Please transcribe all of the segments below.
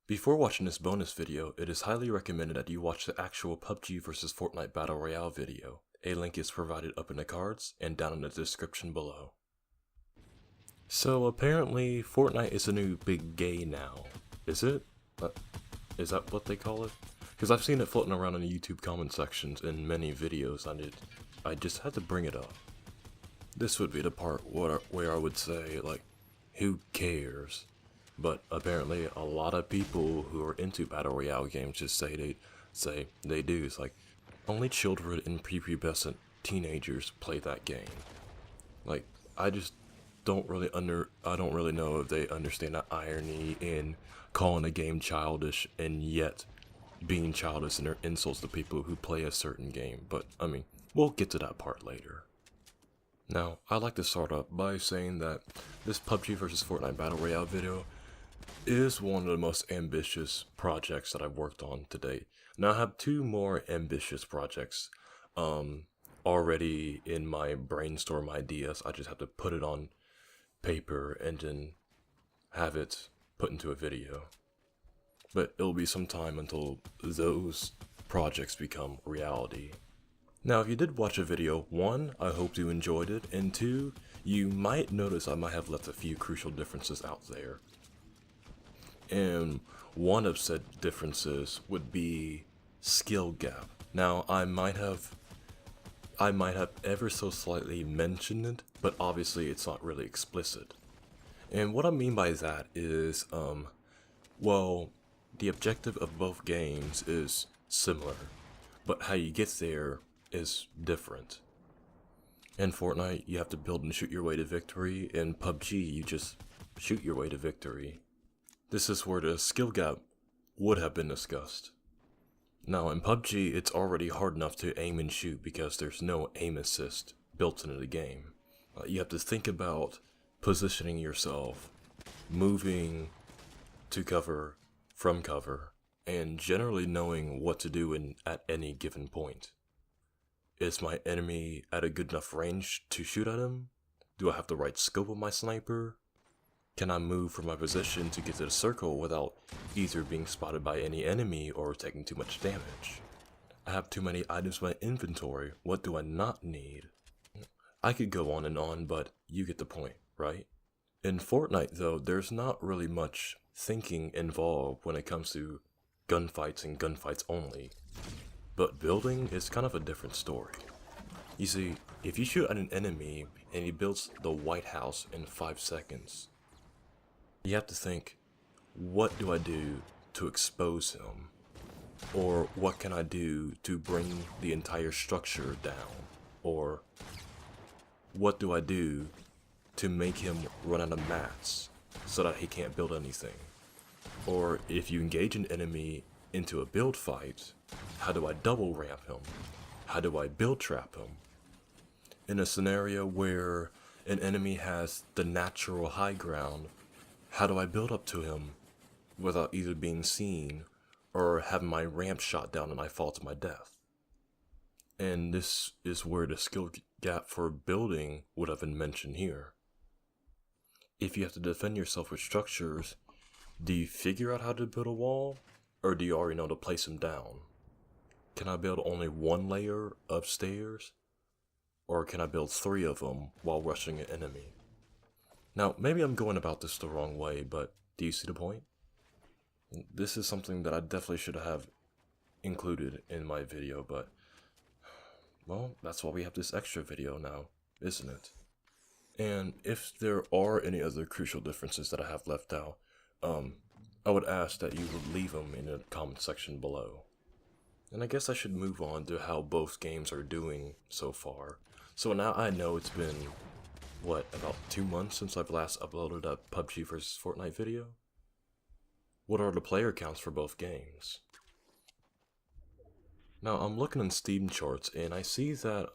Before watching this bonus video, it is highly recommended that you watch the actual PUBG vs Fortnite Battle Royale video. A link is provided up in the cards and down in the description below. So apparently Fortnite is a new big gay now. Is it? Is that what they call it? Because I've seen it floating around in the YouTube comment sections in many videos and I just had to bring it up. This would be the part where I would say, like, who cares? But apparently a lot of people who are into Battle Royale games just say they do. It's like, only children and prepubescent teenagers play that game. Like, I just don't really know if they understand the irony in calling a game childish and yet being childish in their insults to people who play a certain game. But, I mean, we'll get to that part later. Now, I'd like to start up by saying that this PUBG vs Fortnite Battle Royale video is one of the most ambitious projects that I've worked on to date. Now, I have two more ambitious projects already in my brainstorm ideas. I just have to put it on paper and then have it put into a video. But it'll be some time until those projects become reality. Now, if you did watch a video, 1, I hope you enjoyed it, and 2, you might notice I might have left a few crucial differences out there. And one of said differences would be skill gap. Now, I might have ever so slightly mentioned it, but obviously it's not really explicit. And what I mean by that is, well, the objective of both games is similar, but how you get there is different. In Fortnite, you have to build and shoot your way to victory. In PUBG, you just shoot your way to victory. This is where the skill gap would have been discussed. Now, in PUBG, it's already hard enough to aim and shoot because there's no aim assist built into the game. You have to think about positioning yourself, moving to cover, from cover, and generally knowing what to do at any given point. Is my enemy at a good enough range to shoot at him? Do I have the right scope of my sniper? Can I move from my position to get to the circle without either being spotted by any enemy or taking too much damage? I have too many items in my inventory. What do I not need? I could go on, but you get the point, right? In Fortnite, though, there's not really much thinking involved when it comes to gunfights and gunfights only. But building is kind of a different story. You see, if you shoot at an enemy and he builds the White House in 5 seconds, you have to think, what do I do to expose him? Or what can I do to bring the entire structure down? Or what do I do to make him run out of mats so that he can't build anything? Or if you engage an enemy into a build fight, how do I double ramp him? How do I build trap him? In a scenario where an enemy has the natural high ground, how do I build up to him without either being seen or having my ramp shot down and I fall to my death? And this is where the skill gap for building would have been mentioned here. If you have to defend yourself with structures, do you figure out how to build a wall, or do you already know to place them down? Can I build only 1 layer of stairs, or can I build 3 of them while rushing an enemy? Now, maybe I'm going about this the wrong way, but do you see the point? This is something that I definitely should have included in my video, but, well, that's why we have this extra video now, isn't it? And if there are any other crucial differences that I have left out, I would ask that you would leave them in the comment section below. And I guess I should move on to how both games are doing so far. So now I know it's been, what, about 2 months since I've last uploaded a PUBG vs Fortnite video? What are the player counts for both games? Now I'm looking in Steam charts and I see that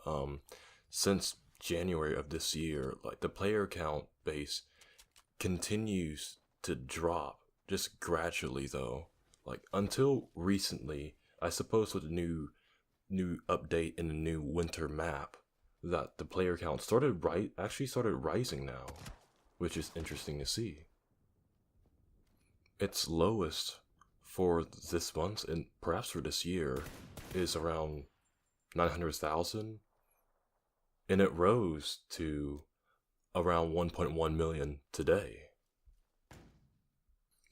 since January of this year, like, the player count base continues to drop, just gradually though. Like, until recently, I suppose with the new update in the new winter map, that the player count actually started rising now, which is interesting to see. Its lowest for this month and perhaps for this year is around 900,000, and it rose to around 1.1 million today.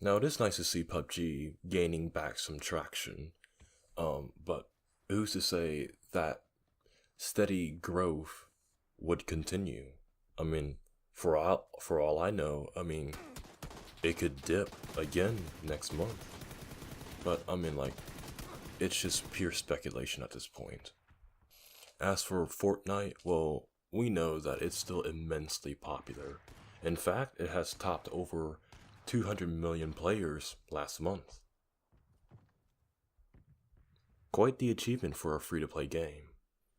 Now, it is nice to see PUBG gaining back some traction, but who's to say that steady growth would continue? I mean, for all I know, I mean, it could dip again next month. But I mean, like, it's just pure speculation at this point. As for Fortnite, well, we know that it's still immensely popular. In fact, it has topped over 200 million players last month. Quite the achievement for a free-to-play game.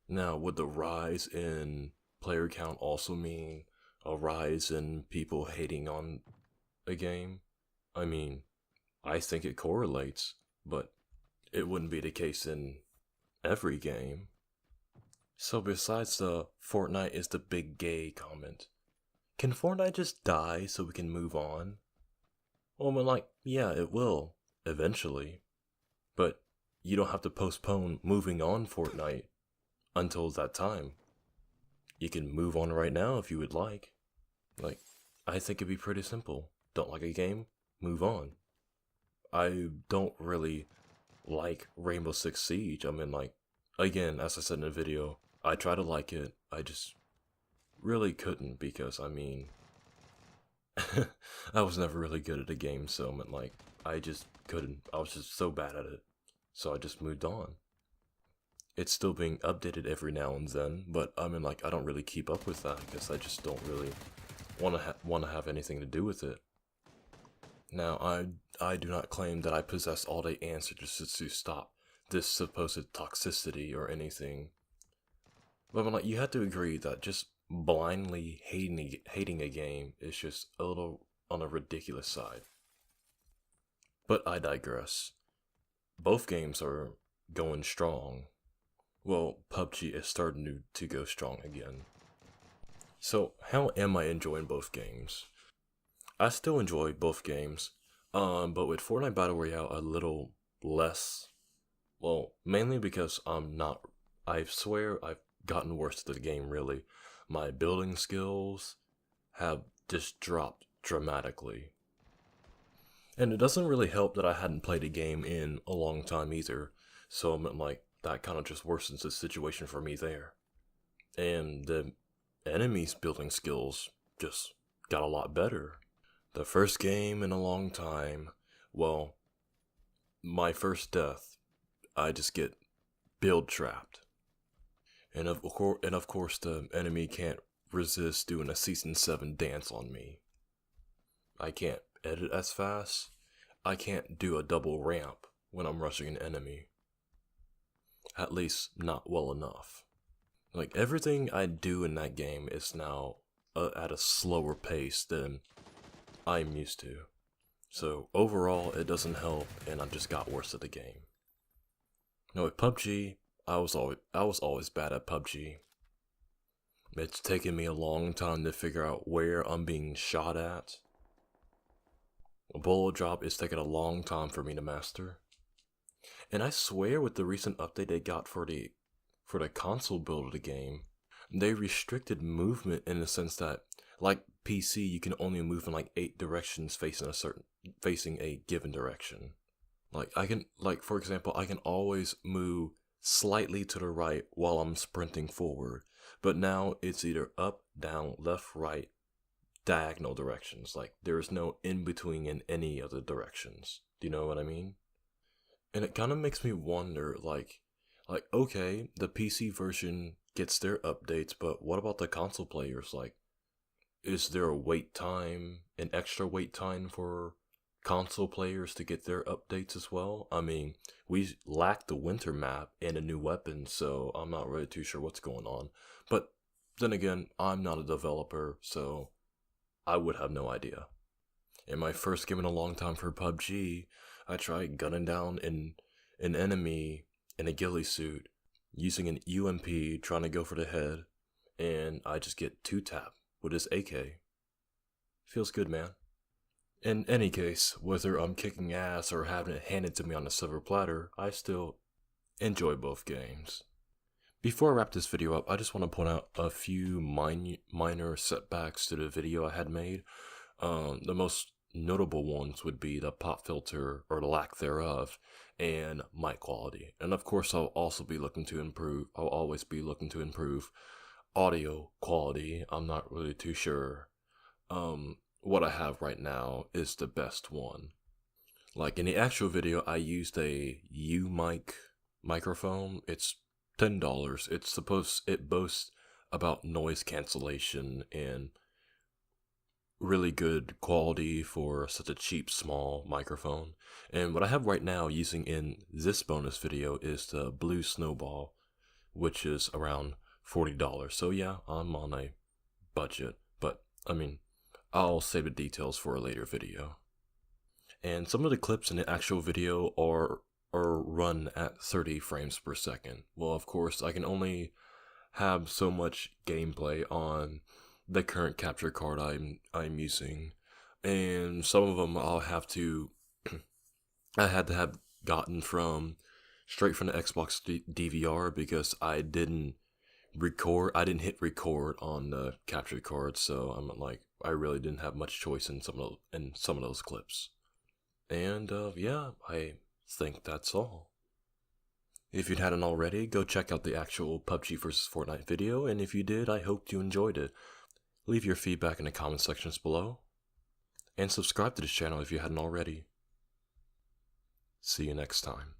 Now, would the rise in player count also mean a rise in people hating on a game? I mean, I think it correlates, but it wouldn't be the case in every game. So besides the Fortnite is the big gay comment, can Fortnite just die so we can move on? Well, I'm like, yeah, it will, eventually. But you don't have to postpone moving on Fortnite until that time. You can move on right now if you would like. Like, I think it'd be pretty simple. Don't like a game? Move on. I don't really like Rainbow Six Siege. I mean, like, again, as I said in the video, I try to like it. I just really couldn't because, I mean, I was never really good at a game, so I mean, like, I just couldn't. I was just so bad at it. So I just moved on. It's still being updated every now and then, but I mean, like, I don't really keep up with that because I just don't really want to have anything to do with it. Now, I do not claim that I possess all the answers to stop this supposed toxicity or anything. But like, you have to agree that just blindly hating a game is just a little on a ridiculous side. But I digress. Both games are going strong. Well, PUBG is starting to go strong again. So, how am I enjoying both games? I still enjoy both games, but with Fortnite Battle Royale a little less. Well, mainly because I swear I've gotten worse at the game, really. My building skills have just dropped dramatically. And it doesn't really help that I hadn't played a game in a long time either, so I'm like, that kind of just worsens the situation for me there. And the enemies' building skills just got a lot better. The first game in a long time, well, my first death, I just get build trapped. And of course the enemy can't resist doing a Season 7 dance on me. I can't edit as fast. I can't do a double ramp when I'm rushing an enemy. At least not well enough. Like, everything I do in that game is now at a slower pace than I'm used to. So overall, it doesn't help, and I just got worse at the game. Now with PUBG, I was always bad at PUBG. It's taken me a long time to figure out where I'm being shot at. A bullet drop is taking a long time for me to master. And I swear with the recent update they got for the console build of the game, they restricted movement in the sense that, like PC, you can only move in like 8 directions facing a given direction. For example, I can always move slightly to the right while I'm sprinting forward, but now it's either up, down, left, right, diagonal directions. Like, there is no in between in any of the directions. Do you know what I mean? And it kind of makes me wonder, like, okay, the PC version gets their updates, but what about the console players? Like, is there a wait time, an extra wait time for console players to get their updates as well? I mean, we lack the winter map and a new weapon, so I'm not really too sure what's going on. But then again, I'm not a developer, so I would have no idea. In my first game in a long time for PUBG, I tried gunning down an enemy in a ghillie suit, using an UMP, trying to go for the head, and I just get 2-tapped with his AK. Feels good, man. In any case, whether I'm kicking ass or having it handed to me on a silver platter, I still enjoy both games. Before I wrap this video up, I just want to point out a few minor setbacks to the video I had made. The most notable ones would be the pop filter, or the lack thereof, and mic quality. And of course, I'll always be looking to improve audio quality. I'm not really too sure. What I have right now is the best one. Like in the actual video, I used a U-mic microphone. It's $10. It boasts about noise cancellation and really good quality for such a cheap, small microphone. And what I have right now using in this bonus video is the Blue Snowball, which is around $40. So yeah, I'm on a budget, but I mean, I'll save the details for a later video. And some of the clips in the actual video are run at 30 frames per second. Well, of course, I can only have so much gameplay on the current capture card I'm using, and some of them I had to have gotten straight from the Xbox DVR because I didn't hit record on the capture card, so I really didn't have much choice in some of those clips. And yeah, I think that's all. If you hadn't already, go check out the actual PUBG vs Fortnite video, and if you did, I hope you enjoyed it. Leave your feedback in the comment sections below, and subscribe to this channel if you hadn't already. See you next time.